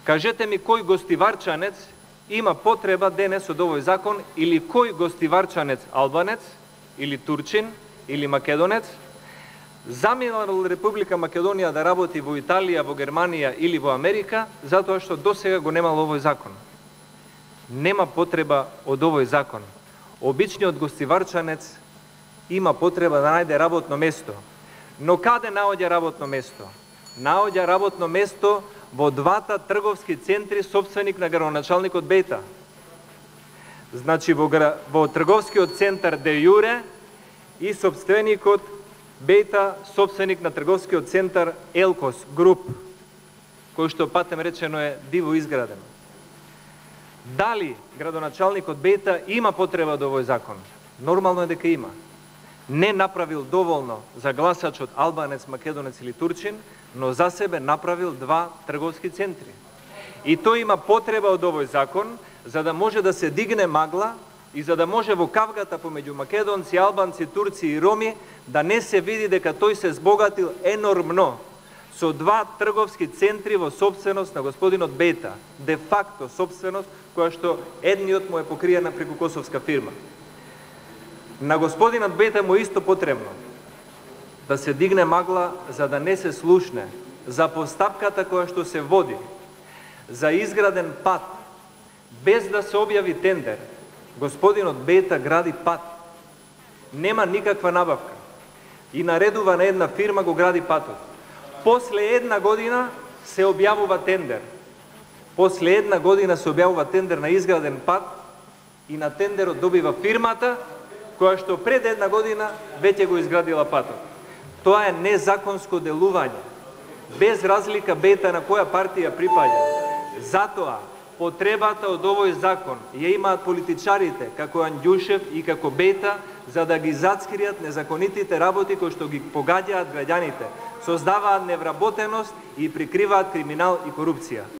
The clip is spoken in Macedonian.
Кажете ми кој гостиварчанец има потреба денес од овој закон или кој гостиварчанец албанец или турчин или македонец заминал Република Македонија да работи во Италија, во Германија или во Америка, затоа што досега го немал овој закон. Нема потреба од овој закон. Обичниот гостиварчанец има потреба да најде работно место. Но каде наоѓа работно место? Наоѓа работно место во двата трговски центри собственик на градоначалникот Бејта. Значи во трговскиот центар Де Јуре и собственикот Бејта, собственик на трговскиот центар Елкос Груп, кој што патем речено е диво изграден. Дали градоначалникот Бејта има потреба од овој закон? Нормално е дека има. Не направил доволно за гласачот албанец, македонец или турчин, но за себе направил два трговски центри. И тој има потреба од овој закон за да може да се дигне магла и за да може во кавгата помеѓу македонци, албанци, турци и роми да не се види дека тој се збогатил енормно со два трговски центри во собственост на господинот Бејта, де факто собственост која што едниот му е покриена преку косовска фирма. На господинот Бејта му исто потребно да се дигне магла за да не се слушне за постапката која што се води за изграден пат без да се објави тендер. Господинот Бејта гради пат. Нема никаква набавка. И наредува на една фирма го гради патот. После една година се објавува тендер. После една година се објавува тендер на изграден пат и на тендерот добива фирмата која што пред една година веќе го изградила патот. Тоа е незаконско делување. Без разлика Бејта на која партија припаѓа. Затоа потребата од овој закон ја имаат политичарите, како Анѓушев и како Бејта, за да ги зацкријат незаконитите работи кои што ги погаѓаат граѓаните, создаваат невработеност и прикриваат криминал и корупција.